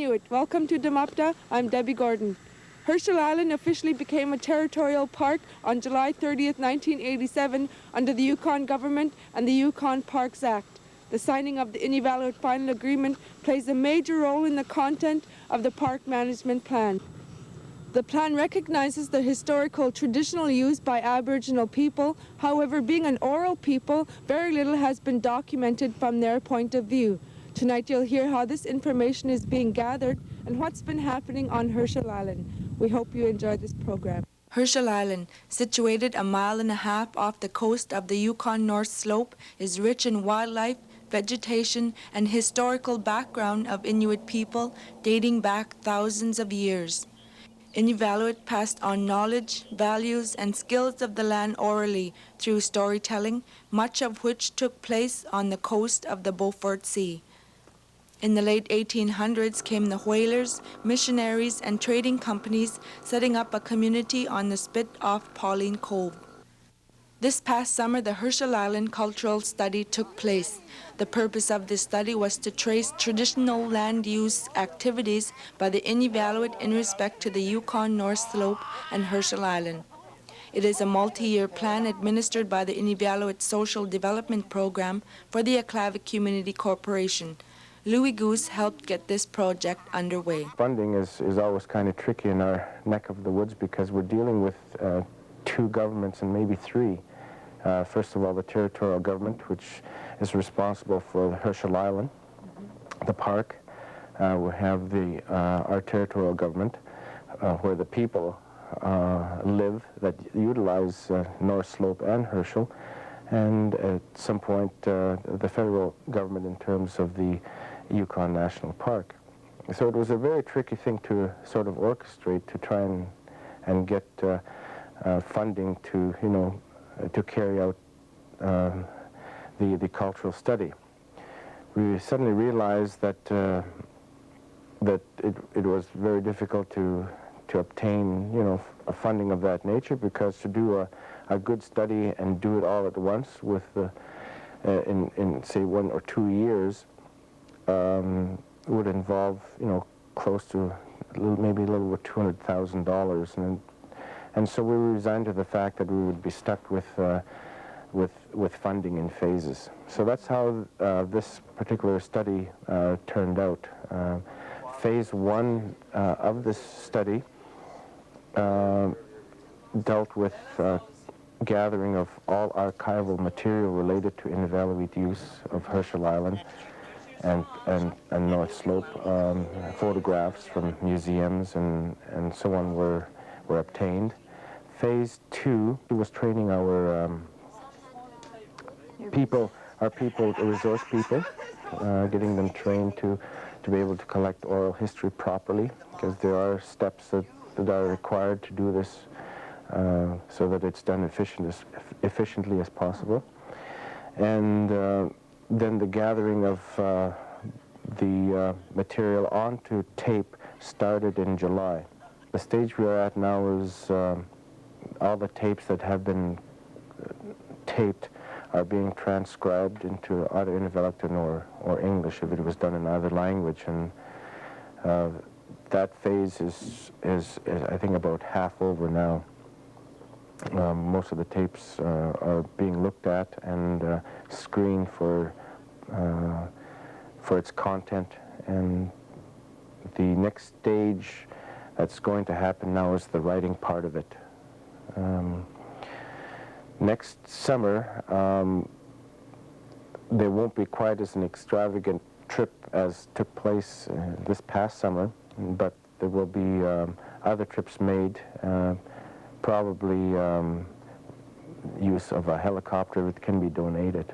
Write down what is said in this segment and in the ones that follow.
Inuit. Welcome to TAMAPTA. I'm Debbie Gordon. Herschel Island officially became a territorial park on July 30th, 1987 under the Yukon government and the Yukon Parks Act. The signing of the Inuvialuit Final Agreement plays a major role in the content of the park management plan. The plan recognizes the historical traditional use by Aboriginal people. However, being an oral people, very little has been documented from their point of view. Tonight you'll hear how this information is being gathered and what's been happening on Herschel Island. We hope you enjoy this program. Herschel Island, situated a mile and a half off the coast of the Yukon North Slope, is rich in wildlife, vegetation, and historical background of Inuit people dating back thousands of years. Inuvialuit passed on knowledge, values, and skills of the land orally through storytelling, much of which took place on the coast of the Beaufort Sea. In the late 1800s came the whalers, missionaries, and trading companies setting up a community on the spit off Pauline Cove. This past summer, the Herschel Island Cultural Study took place. The purpose of this study was to trace traditional land use activities by the Inuvialuit in respect to the Yukon North Slope and Herschel Island. It is a multi-year plan administered by the Inuvialuit Social Development Program for the Aklavik Community Corporation. Louie Goose helped get this project underway. Funding is always kind of tricky in our neck of the woods because we're dealing with two governments and maybe three. First of all, the territorial government, which is responsible for Herschel Island, the park. We have our territorial government, where the people live that utilize North Slope and Herschel, and at some point the federal government in terms of the Yukon National Park. So it was a very tricky thing to sort of orchestrate to try and get funding to, to carry out the cultural study. We suddenly realized that it was very difficult to obtain, a funding of that nature, because to do a good study and do it all at once with in say 1 or 2 years would involve, close to maybe a little over $200,000, and so we were resigned to the fact that we would be stuck with funding in phases. So that's how this particular study turned out. Phase 1 of this study dealt with gathering of all archival material related to Inuvialuit use of Herschel Island and North Slope. Photographs from museums and so on were obtained. Phase 2 was training our resource people, getting them trained to be able to collect oral history properly, because there are steps that are required to do this so that it's done efficiently as possible. And then the gathering of the material onto tape started in July. The stage we are at now is all the tapes that have been taped are being transcribed into either Inuvialuit or English if it was done in either language, and that phase is I think about half over now. Most of the tapes are being looked at and screened for its content, and the next stage that's going to happen now is the writing part of it. Next summer, there won't be quite as an extravagant trip as took place this past summer, but there will be other trips made, probably use of a helicopter that can be donated.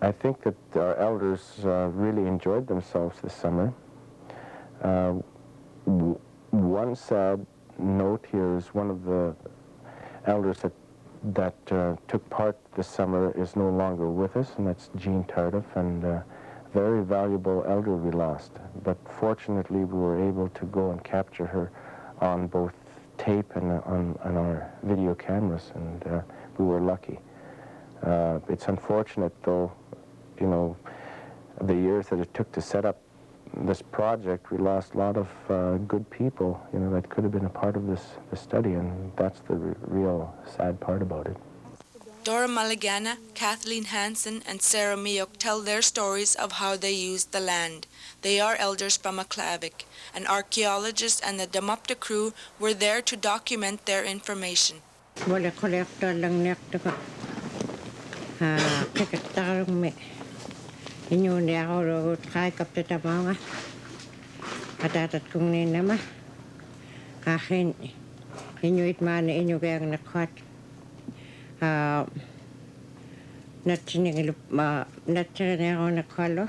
I think that our elders really enjoyed themselves this summer. One sad note here is one of the elders that took part this summer is no longer with us, and that's Jean Tardif, and a very valuable elder we lost. But fortunately, we were able to go and capture her on both tape and on our video cameras, and we were lucky. It's unfortunate, though, the years that it took to set up this project, we lost a lot of good people, that could have been a part of this study, and that's the real sad part about it. Dora Mulligana, Cathlene Hanson, and Sarah Meyook tell their stories of how they used the land. They are elders from Aklavik. An archaeologist and the TAMAPTA crew were there to document their information. Wala kolektor lang nekto ko. Kekektarong me. Inyo niya ako rogot kay kapta tamanga. Katatat kong ninama. Akin, inyo itmana inyo kayang nakwat. Natsinig ako nakwalo.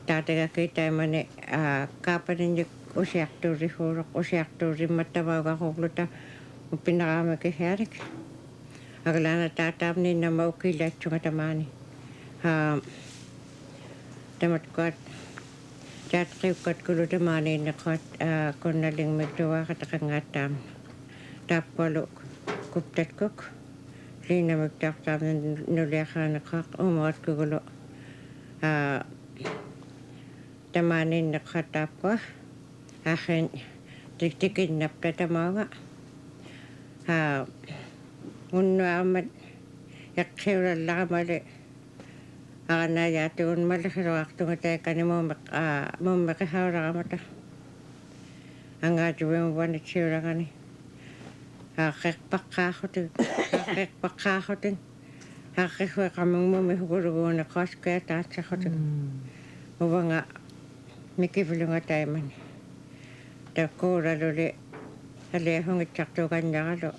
Tataga kita mani kapanin yung usyaktori hurok, usyaktori matawag ako kluta. Pinakama kay Herik. Agla na tatam ni na maukilat yung atamani. Tamat ko at chat kayukat kulo tamani na kot kung naling magdawa katakangatam. Tapalo kuptat kok. Lina magtaktam nuleka na kak umot kugulo. Tamani na katap ko. Akin tiktikin na ptatamaga. Amat yakira lamali ana yati malakiro akto ngate kanimo makahara mata anga juwe wan chira kani kek pakkahotin hakik kamang mo mehuguro na koske ta chahotin wanga mikivulunga tayman ta kora lole ale hong chakto kanya lo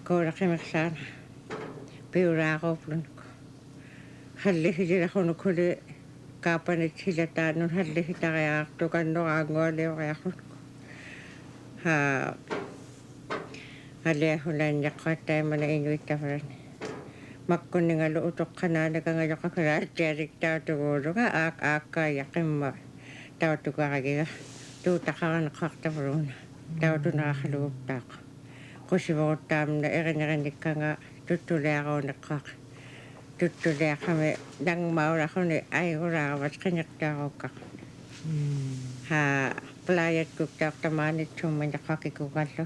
kora kemaksan piura ko plun halle hijira kono kole kapan chilata non halle hitaya to kando angole kaya ko halle hulan yakata mana inuit tafran makkon nga lo utok kana nga yakakara terik ta to ga aka yakimma ta to ga ga to takaran kakta frun ta to na halop tak Kasi tam na ikan ka nga tutuli ako nakak. Tutuli kami nang maura ko ni ay urawas kanyak ako kak. Playat ko tak tamanit yung nakakikukalo.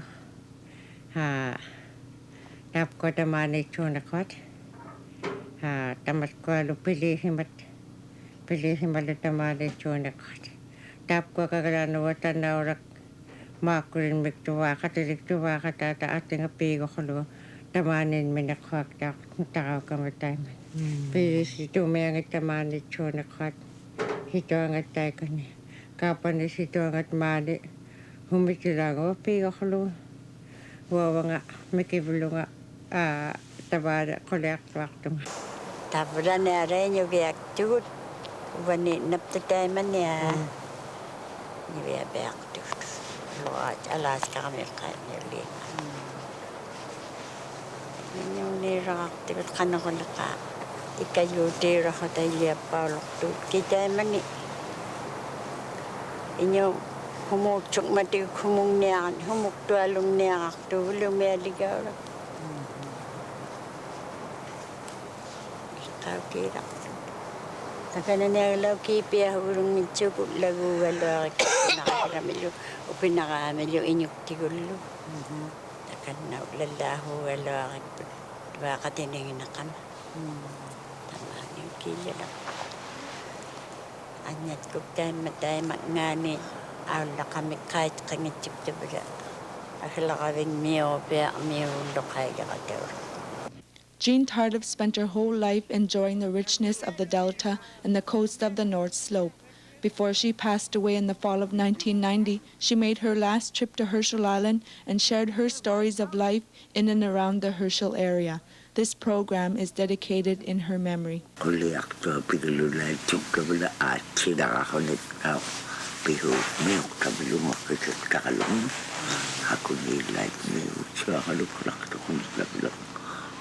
Tap ko tamanit yung nakot. Tamat ko alo pilihin mat tamanit yung nakot. Tap ko kagalanawatan na orak makurin miktuwa ka tata ating apigo ko lo tamanin may nakwak takaw kamatay man. Pilis ito may angat tamanit siya nakwat. Ito angat tayo ka niya. Kapanis ito angat mali. Humikilang o apigo ko lo. Wawa nga makibulo nga tabada kolek wakto nga. Tabada na rin yung biyak tugot. Wani naptatay man niya. Yung biyak tugot. Luat alas kami kanili. Yung nirang aktibat kana ko naka ikayo tira ko tayo palok tu kita man ni. Inyo humukchok mati humung niyan humuk tualong niyan akto lumeligaw. Ikaw kira. Takana niya law kipia urong mitsuko lagu wala nakaramelyo o pinakamelyo inyok tigulo. Takana lalaho wala baka tiningin na kama. Tama yung kilya lang. Anyat ko tayo matay magngani awla kami kahit kangitsip tabala. Akala kaming miyo lokay kakatawa. Jean Tardif spent her whole life enjoying the richness of the Delta and the coast of the North Slope. Before she passed away in the fall of 1990, she made her last trip to Herschel Island and shared her stories of life in and around the Herschel area. This program is dedicated in her memory.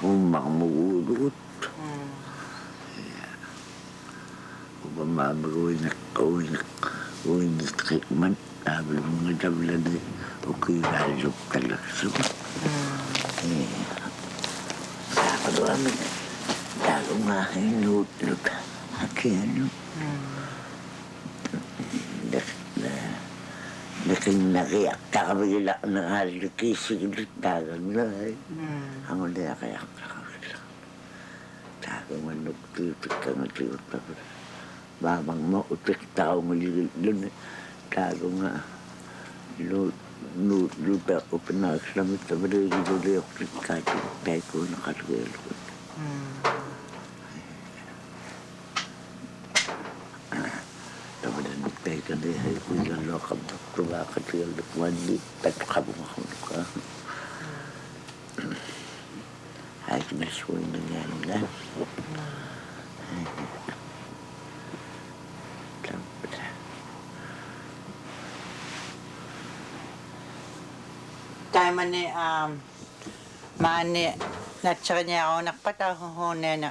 Magmugulot. Mabagawin na treatment. Sabi mga tabla na okay lalok talaga. Ako amin lalo nga hinulot. Aki ano. Nakiyak takabigila ng halikisigilit tagang lahay. Ang ulit kayak takabigila. Tago manugtitik ka nga tiyot pa. Babang mo utik tao maligil dun. Tago nga. Luta ko pinakaslamit na maligil ako kahit tayo ko nakalagay. Tayo na ay kulang lokab na tumakat yung lukwandi tatakabong ako ka. Ay kinasuwin na nga nila. Tayo mani, natsaka niya ako nakpata, huhune na.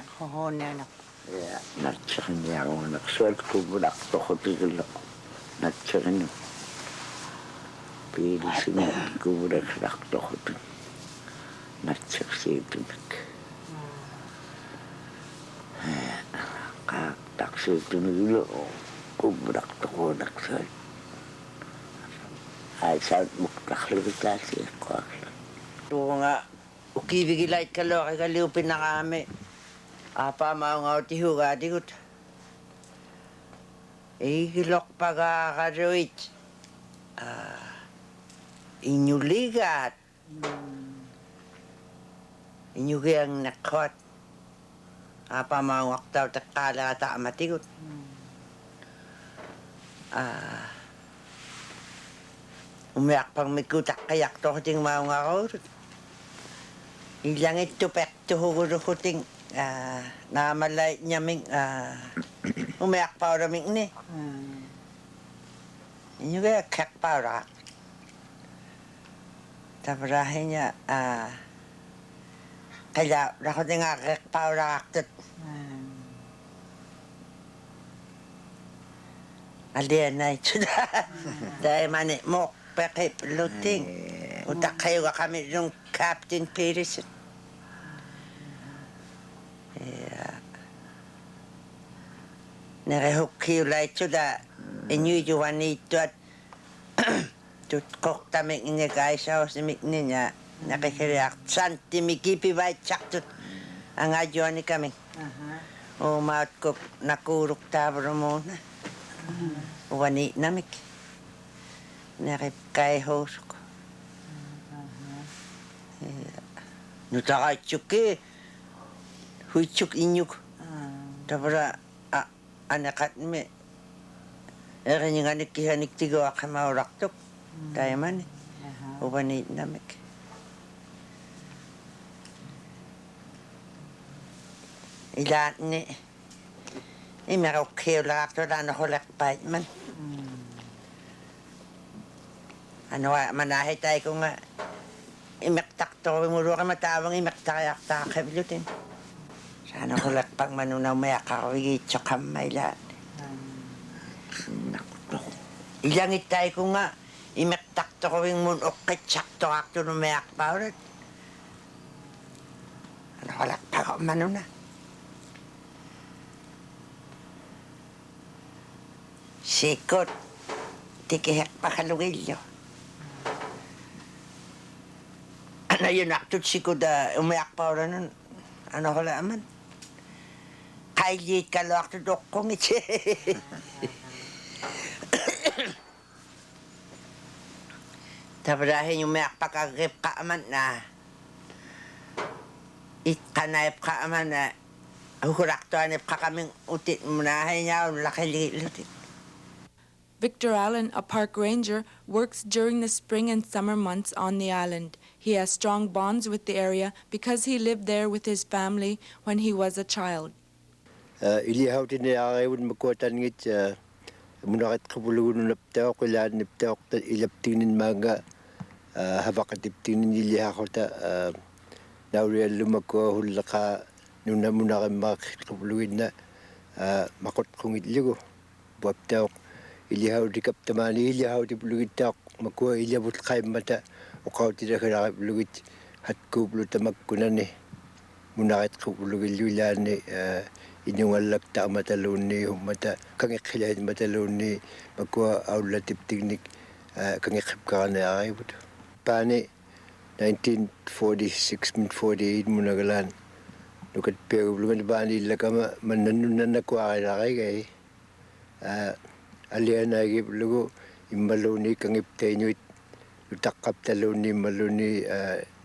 Natsaka niya ako naksuwal ko bulak to ko tigil ako. Natsaka niya. Pili siya ko bulak to ko tigil. Natsaka siya ito nag. Kaktakso ito nagilo. Ko bulak to ko naksuwal. Ay saan muktaklo klase ko akla. Oo nga, ukibigilait ka lo, kay kaliupin na kami. Apa mga tihuga digut. Igilok pagkakaroit. Inyuligat. Inyugiyang nakot. Apa mga waktaw takala ta amatigut. Umiyak pang mikutak kayak to kuting mga ngakot. Ilang ito pek to huguro kuting namalay nyaming umiyak pa raming ni. Inyo kaya kak pa rak. Tabrahin niya kaya rakuting nga kak pa rak tot. Aliyan na ito na. Dahil mani mo pekip luting. Utak kayo ka kami yung Captain Peterson. Nakahukyo la ito da. Inyo yuwan ito at tutkok tamik niya guys sa simik niya. Nakikiriyak. Santi mikipi ba itsak tut. Ang adyon ni kami. Umaut ko nakuruk tabro muna. Wani namik. Nakipkay host ko. Nutaka chuki. Huchuk inyuk. Tabra anakat me. Eran yung anik tigo akamauraktok. Kaya man. Wani namik. Ilan ni. Imerokeo lakto na nakulakpait man. Ano manahe tayo ko nga imektak to muro ka matawang imektak kabilutin. Sana ko lakpang manunaw maya kakawigit kamay lahat. Ilang itay ko nga imektak to kawing munok kitsak to akto no mayak pa ulit. Ano ko lakpang ako manuna. Sikot tikihek pa kalugilyo. Ano yun, aktot sikot umayak pa oras nun. Ano ko laman? Kailit ka lo aktot dokong iti. Tabrahin yung umayak pa kagip ka aman na. Itkanayip ka aman na. Hukuraktuanip ka kaming utit munahay niya. Laki-lilutit. Victor Allen, a park ranger, works during the spring and summer months on the island. He has strong bonds with the area because he lived there with his family when he was a child. Ilihawtin na akayun makuatan ngit munakit kapulugun naptaw kailan naptaw ilaptinin mga habakatiptinin ilihakota nauriyan lumako hulaka nuna muna kay makit kapulugun na makot kong itligo buaptaw ilihaw di kaptamani ilihaw di pulugit tak makuha ilabot kay mata o kau tidak kena pulugit hat ku pulu tamak kunan ni munakit ku pulugit lulan ni inyong alap ta matalon ni mata kang ikilahin matalon ni makuha aulatip teknik kangikip ka na ay but pani 1946 min 48 munagalan nukat pero lugan bani lakama mananun na kwa kay aliana gib lugo imbaloni kangip tenyuit nutakap taloni maloni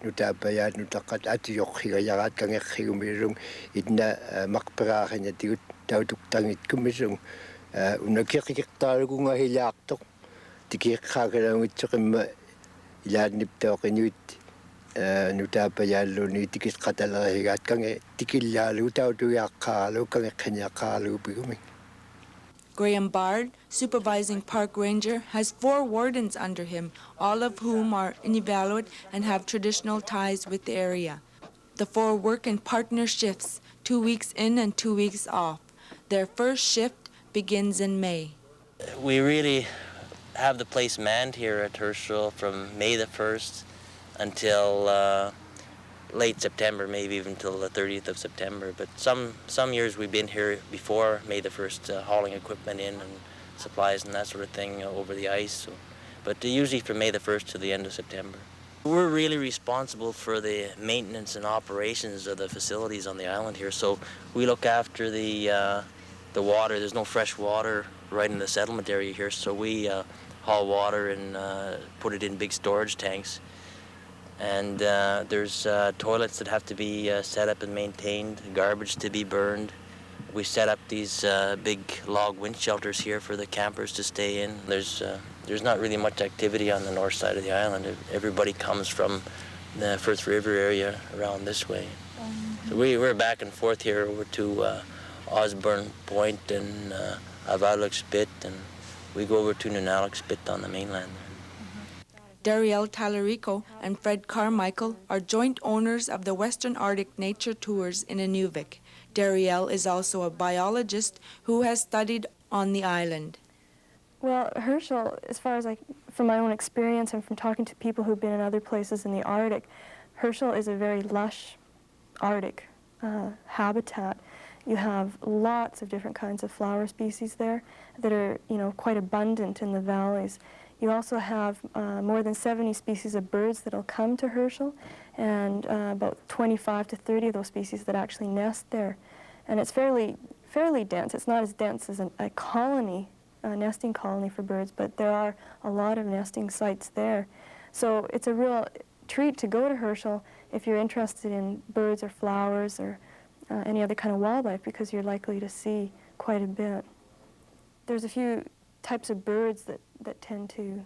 nutabayat nutakat at yok higayagat kangik higumirung idna makpera kanya tigut tautuk tangit kumisung unakikik talugo nga hilaktok tikik kakalang itsukim ilanip tao kanyuit nutabayaloni tikis katala higat kange tikilalu tautu yakalo kange kanya kalu biguming. Graham Bard, supervising park ranger, has 4 wardens under him, all of whom are Inuvialuit and have traditional ties with the area. The 4 work in partner shifts, 2 weeks in and 2 weeks off. Their first shift begins in May. We really have the place manned here at Herschel from May the 1st until late September, maybe even till the 30th of September. But some years we've been here before May the 1st, hauling equipment in and supplies and that sort of thing over the ice. So, but usually from May the 1st to the end of September. We're really responsible for the maintenance and operations of the facilities on the island here. So we look after the water. There's no fresh water right in the settlement area here, so we haul water and put it in big storage tanks. And there's toilets that have to be set up and maintained, garbage to be burned. We set up these big log wind shelters here for the campers to stay in. There's not really much activity on the north side of the island. Everybody comes from the Firth River area around this way. So we're back and forth here over to Osborne Point and Avalok Spit, and we go over to Nunalak Spit on the mainland. Dariel Talarico and Fred Carmichael are joint owners of the Western Arctic Nature Tours in Inuvik. Dariel is also a biologist who has studied on the island. Well, Herschel, as far as from my own experience and from talking to people who've been in other places in the Arctic, Herschel is a very lush Arctic habitat. You have lots of different kinds of flower species there that are, quite abundant in the valleys. You also have more than 70 species of birds that'll come to Herschel, and about 25 to 30 of those species that actually nest there. And it's fairly dense. It's not as dense as a colony, a nesting colony for birds, but there are a lot of nesting sites there. So it's a real treat to go to Herschel if you're interested in birds or flowers or any other kind of wildlife, because you're likely to see quite a bit. There's a few types of birds that tend to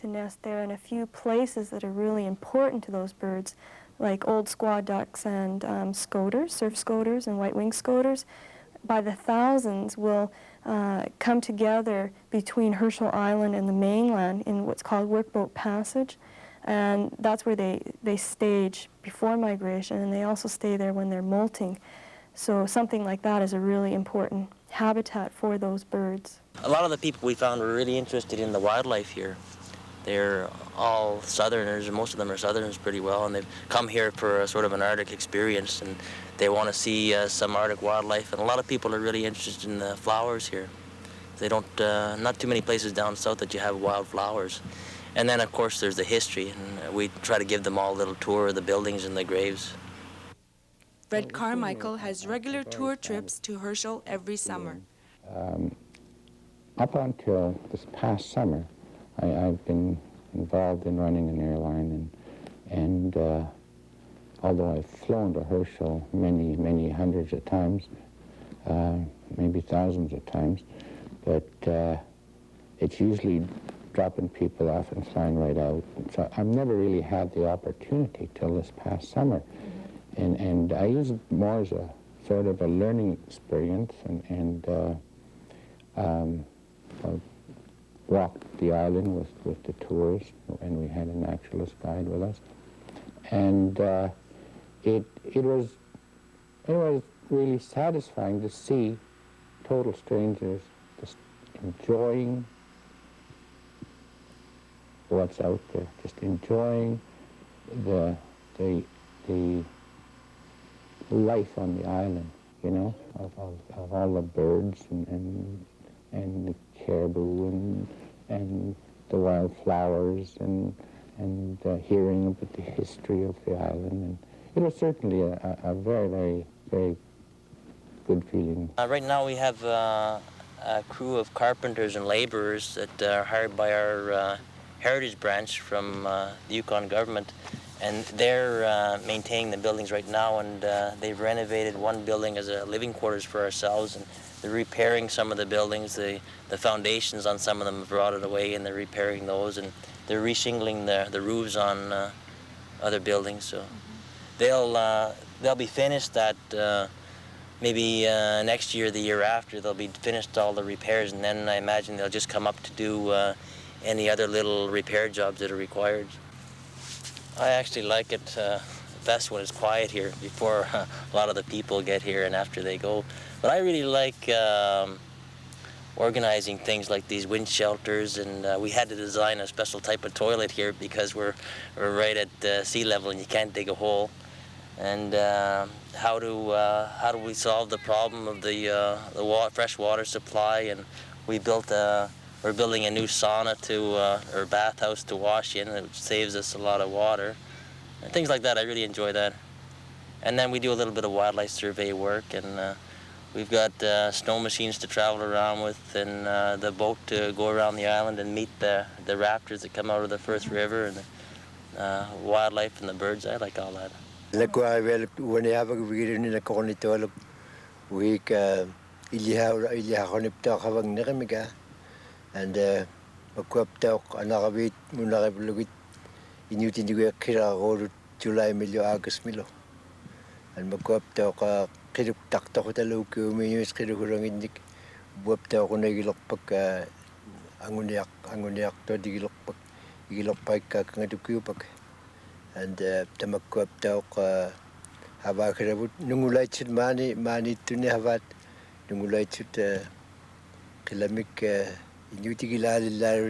nest there, and a few places that are really important to those birds, like old squaw ducks and scoters, surf scoters and white-winged scoters, by the thousands will come together between Herschel Island and the mainland in what's called Workboat Passage, and that's where they stage before migration, and they also stay there when they're molting. So something like that is a really important habitat for those birds. A lot of the people we found were really interested in the wildlife here. They're all Southerners, and most of them are Southerners pretty well, and they've come here for a sort of an Arctic experience, and they want to see some Arctic wildlife, and a lot of people are really interested in the flowers here. They don't, not too many places down south that you have wild flowers. And then, of course, there's the history, and we try to give them all a little tour of the buildings and the graves. Fred Carmichael has regular tour trips to Herschel every summer. Up until this past summer, I've been involved in running an airline, and although I've flown to Herschel many, many hundreds of times, maybe thousands of times, but it's usually dropping people off and flying right out. So I've never really had the opportunity till this past summer. And I use it more as a sort of a learning experience, and I walked the island with the tours, and we had a naturalist guide with us. And it was really satisfying to see total strangers just enjoying what's out there, just enjoying the life on the island, of all the birds and the caribou and the wildflowers and hearing about the history of the island. And it was certainly a very, very, very good feeling. Right now we have a crew of carpenters and laborers that are hired by our heritage branch from the Yukon government, and they're maintaining the buildings right now, and they've renovated one building as a living quarters for ourselves, and they're repairing some of the buildings. The foundations on some of them have rotted away, and they're repairing those, and they're reshingling the roofs on other buildings. So they'll be finished at maybe next year, the year after. They'll be finished all the repairs, and then I imagine they'll just come up to do any other little repair jobs that are required. I actually like it best when it's quiet here before a lot of the people get here and after they go. But I really like organizing things like these wind shelters, and we had to design a special type of toilet here because we're right at sea level and you can't dig a hole. And how do we solve the problem of the fresh water supply? And we're building a new sauna or bathhouse to wash in, which saves us a lot of water. And things like that, I really enjoy that. And then we do a little bit of wildlife survey work, and we've got snow machines to travel around with, and the boat to go around the island and meet the raptors that come out of the Firth River, and the wildlife and the birds. I like all that. And July milo August milo and kiduk takto ko talo ko mayus kiduk rangindik buap ta ko nagilokpak anguniak to digilokpak ka ngadukuyupak and tamakwap ta ko haba kirabut nungulay chit mani tuni habat nungulay chit kilamik inutigilal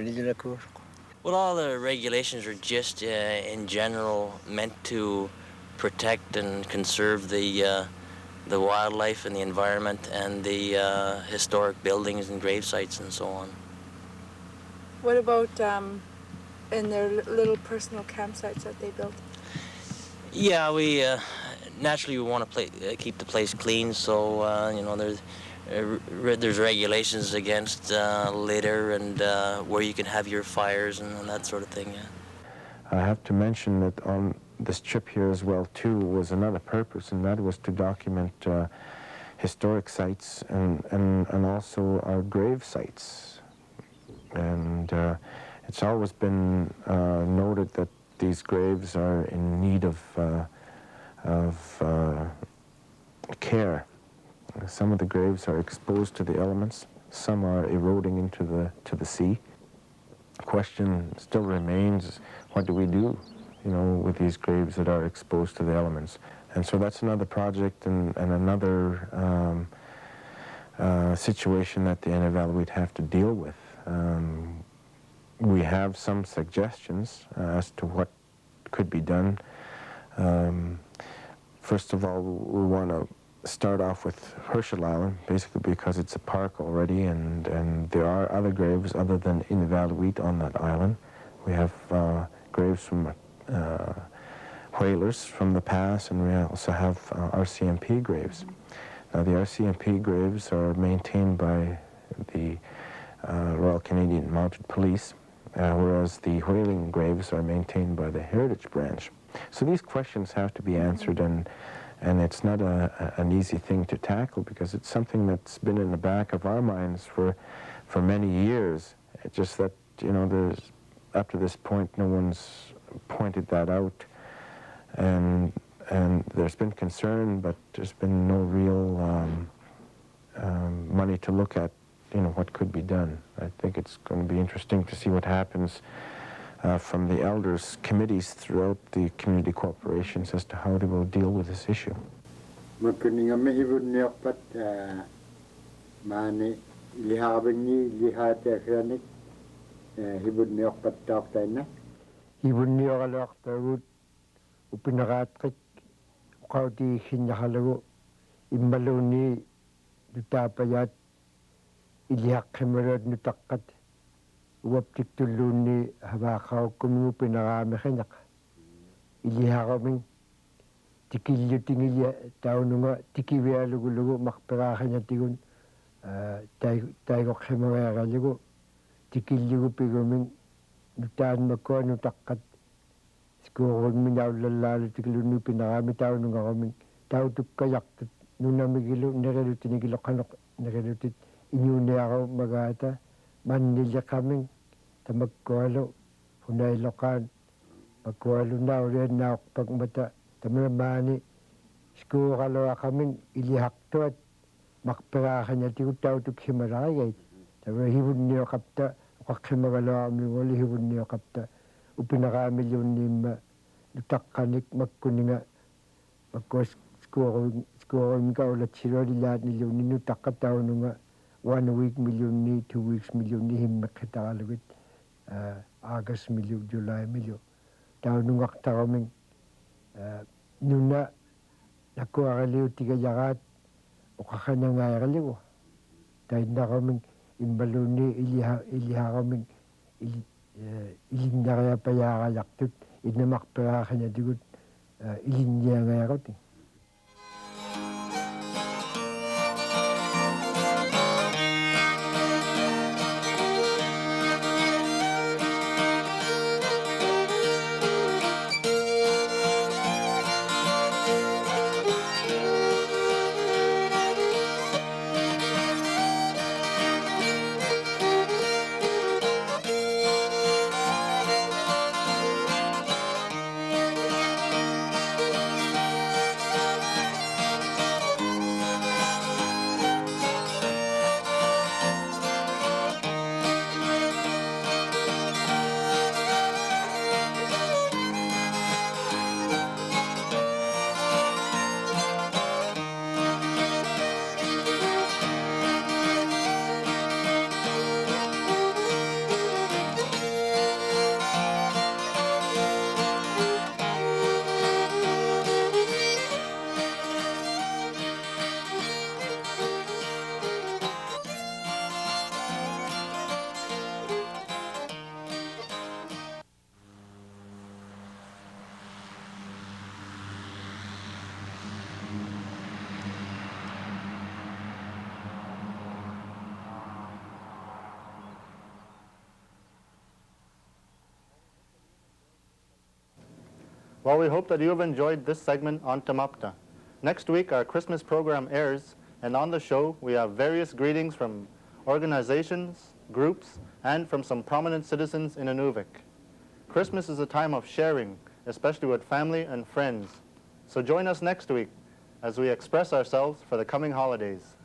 ni ko. Well, all the regulations are just in general meant to protect and conserve the wildlife and the environment and the historic buildings and grave sites and so on. What about in their little personal campsites that they built? Yeah, we naturally we want to keep the place clean, so there's regulations against litter and where you can have your fires and that sort of thing. Yeah. I have to mention that on this trip here as well too was another purpose, and that was to document historic sites and also our grave sites. And it's always been noted that these graves are in need of care. Some of the graves are exposed to the elements. Some are eroding into the sea. The question still remains: what do we do, with these graves that are exposed to the elements? And so that's another project and another situation that the NFL would have to deal with. We have some suggestions as to what could be done. First of all, we want to start off with Herschel Island, basically because it's a park already, and there are other graves other than Inuvialuit on that island. We have graves from whalers from the past, and we also have RCMP graves. Now, the RCMP graves are maintained by the Royal Canadian Mounted Police, whereas the whaling graves are maintained by the Heritage Branch. So these questions have to be answered, and it's not an easy thing to tackle because it's something that's been in the back of our minds for many years. It's just that, there's, up to this point, no one's pointed that out, and there's been concern, but there's been no real money to look at, what could be done. I think it's going to be interesting to see what happens from the elders' committees throughout the community corporations as to how they will deal with this issue. uaptiktulluunni havaaqarukkumi pinaraamikhineq iliharaming tikillutingilia taununga tikivialugulugu maqperaaqinatigun taigoqhimariaralugu tikillugupigaming nutaanmakkua nutaqqat skuurunminaullallaalu tikilunni pinaraami taunungaraming tautukkayartut nunamigilu nerilutinigiloqqanoq nerilutit iñuuniaru magaata manniliqaming tamakkualu hunailoqaan pakkualunnaauliannaaqpak mata tamamaani skuuraluaqaming ilihaqtuat maqperaaqinatigut tautukhimalaagait tama hivunniuqapta uqaqqimagaluarmiunguli hivunniuqapta upinaraamilluunniimma nutaqqanik makkuninga makkuas skuurumika ulatsilualilaatnilluunni nutaqqataununga 1 week millunni 2 weeks millunni himmeqqitaralugut August millu July millu taunungaqtaraming nuna nakkuaraliutigayarat uqaqanangaaraligu tainnaqaming immalunni iliharaming ilinnariapayaarayartut innamaqperaaqinatigut ilinniangaaruti. Well, we hope that you have enjoyed this segment on TAMAPTA. Next week, our Christmas program airs, and on the show, we have various greetings from organizations, groups, and from some prominent citizens in Inuvik. Christmas is a time of sharing, especially with family and friends. So join us next week as we express ourselves for the coming holidays.